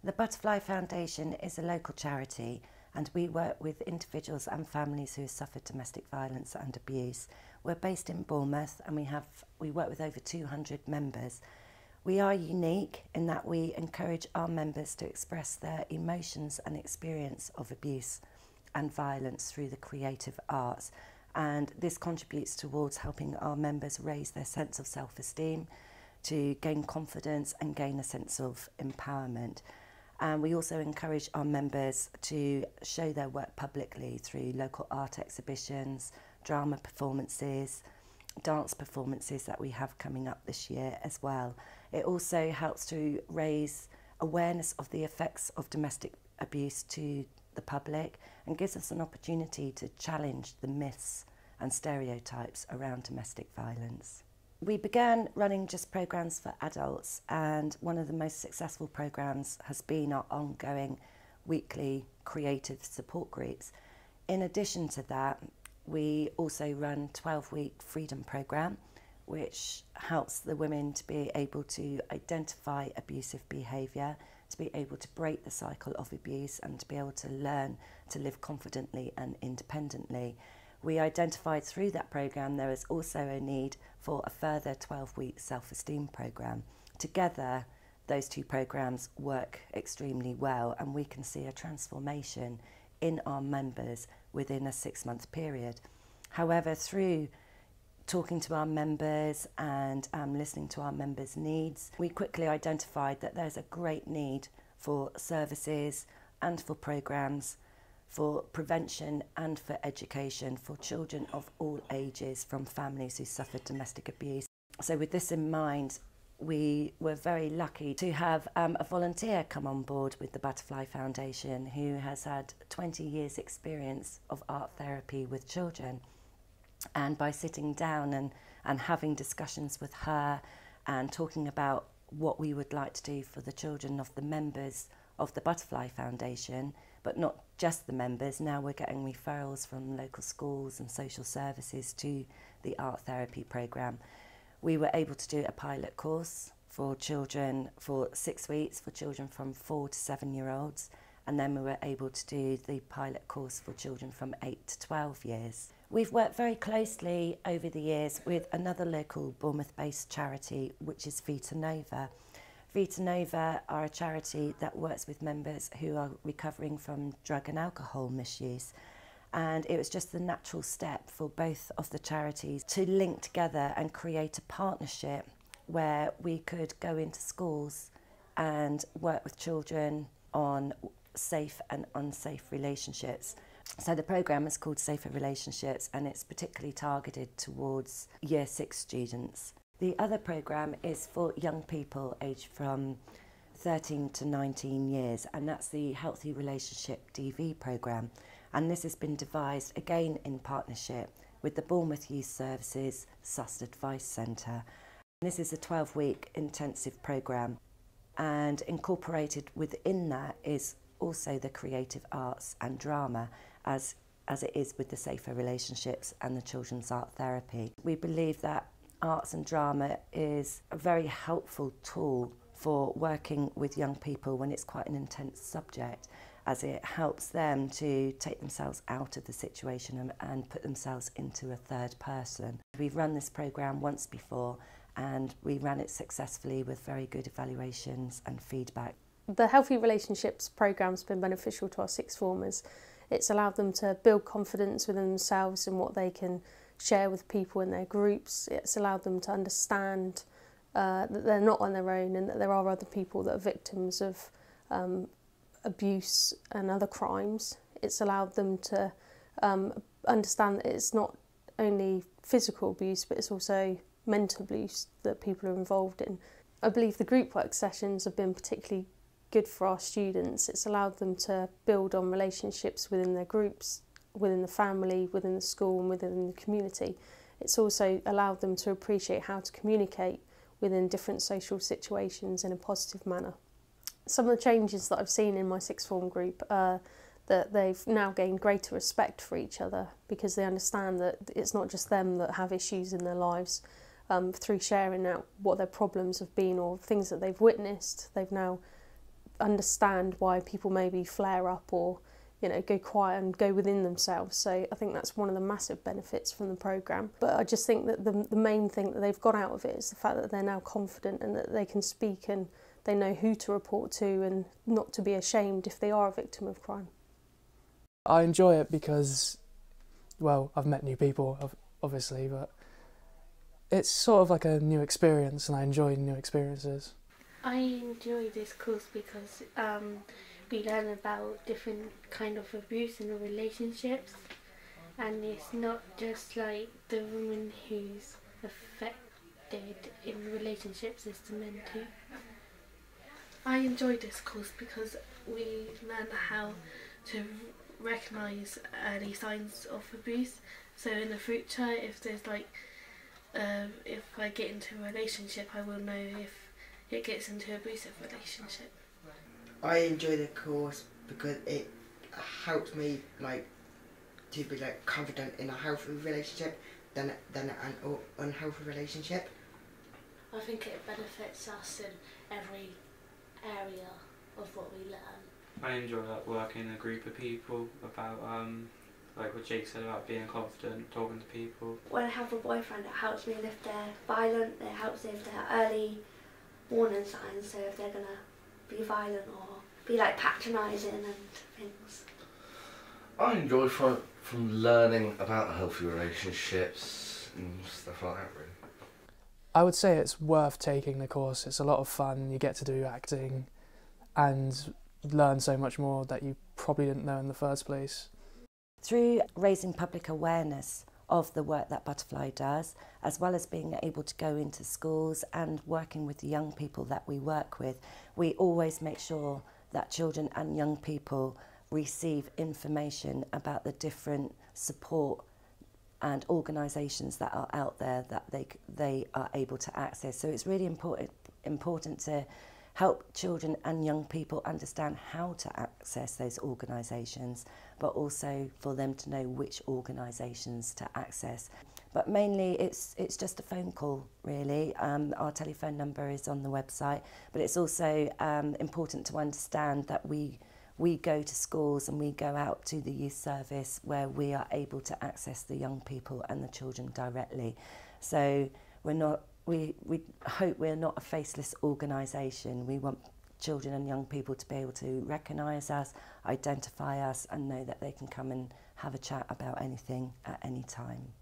The Butterfly Foundation is a local charity, and we work with individuals and families who have suffered domestic violence and abuse. We're based in Bournemouth, and we work with over 200 members. We are unique in that we encourage our members to express their emotions and experience of abuse and violence through the creative arts, and this contributes towards helping our members raise their sense of self-esteem, to gain confidence and gain a sense of empowerment. And we also encourage our members to show their work publicly through local art exhibitions, drama performances, dance performances that we have coming up this year as well. It also helps to raise awareness of the effects of domestic abuse to the public and gives us an opportunity to challenge the myths and stereotypes around domestic violence. We began running just programmes for adults, and one of the most successful programmes has been our ongoing weekly creative support groups. In addition to that, we also run a 12-week freedom programme, which helps the women to be able to identify abusive behaviour, to be able to break the cycle of abuse and to be able to learn to live confidently and independently. We identified through that programme there is also a need for a further 12-week self-esteem programme. Together, those two programmes work extremely well, and we can see a transformation in our members within a 6-month period. However, through talking to our members and listening to our members' needs, we quickly identified that there's a great need for services and for programmes for prevention and for education for children of all ages from families who suffered domestic abuse. So with this in mind, we were very lucky to have a volunteer come on board with the Butterfly Foundation who has had 20 years experience of art therapy with children. And by sitting down and having discussions with her and talking about what we would like to do for the children of the members of the Butterfly Foundation, but not just the members, now we're getting referrals from local schools and social services to the art therapy programme. We were able to do a pilot course for children for 6 weeks for children from 4 to 7-year-olds, and then we were able to do the pilot course for children from 8 to 12 years. We've worked very closely over the years with another local Bournemouth-based charity, which is Vita Nova. Vita Nova are a charity that works with members who are recovering from drug and alcohol misuse. And it was just the natural step for both of the charities to link together and create a partnership where we could go into schools and work with children on safe and unsafe relationships. So the programme is called Safer Relationships, and it's particularly targeted towards Year 6 students. The other programme is for young people aged from 13 to 19 years, and that's the Healthy Relationship DV programme. And this has been devised again in partnership with the Bournemouth Youth Services SUS Advice Centre. This is a 12-week intensive programme, and incorporated within that is also the creative arts and drama, as it is with the Safer Relationships and the children's art therapy. We believe that arts and drama is a very helpful tool for working with young people when it's quite an intense subject, as it helps them to take themselves out of the situation and put themselves into a third person. We've run this programme once before, and we ran it successfully with very good evaluations and feedback. The Healthy Relationships programme's been beneficial to our sixth formers. It's allowed them to build confidence within themselves and what they can share with people in their groups. It's allowed them to understand that they're not on their own and that there are other people that are victims of abuse and other crimes. It's allowed them to understand that it's not only physical abuse, but it's also mental abuse that people are involved in. I believe the group work sessions have been particularly good for our students. It's allowed them to build on relationships within their groups, within the family, within the school and within the community. It's also allowed them to appreciate how to communicate within different social situations in a positive manner. Some of the changes that I've seen in my sixth form group are that they've now gained greater respect for each other, because they understand that it's not just them that have issues in their lives. Through sharing out what their problems have been or things that they've witnessed, they've now understand why people maybe flare up or, you know, go quiet and go within themselves. So I think that's one of the massive benefits from the programme. But I just think that the main thing that they've got out of it is the fact that they're now confident and that they can speak and they know who to report to and not to be ashamed if they are a victim of crime. I enjoy it because, well, I've met new people, obviously, but it's sort of like a new experience and I enjoy new experiences. I enjoy this course because we learn about different kind of abuse in the relationships, and it's not just like the woman who's affected in relationships, it's the men too. I enjoy this course because we learn how to recognise early signs of abuse. So in the future, if there's like, if I get into a relationship, I will know if it gets into an abusive relationship. I enjoy the course because it helps me to be confident in a healthy relationship than an unhealthy relationship. I think it benefits us in every area of what we learn. I enjoy working in a group of people about like what Jake said about being confident, talking to people. When I have a boyfriend, it helps me if they're violent, it helps if they're early warning signs, so if they're going to be violent or be patronising and things. I enjoy from learning about healthy relationships and stuff like that, really. I would say it's worth taking the course. It's a lot of fun, you get to do acting and learn so much more that you probably didn't know in the first place. Through raising public awareness of the work that Butterfly does, as well as being able to go into schools and working with the young people that we work with, we always make sure that children and young people receive information about the different support and organisations that are out there that they are able to access. So it's really important to help children and young people understand how to access those organisations, but also for them to know which organisations to access. But mainly it's just a phone call, really. Our telephone number is on the website, but it's also important to understand that we go to schools and we go out to the youth service where we are able to access the young people and the children directly. So we hope we're not a faceless organisation. We want children and young people to be able to recognise us, identify us and know that they can come and have a chat about anything at any time.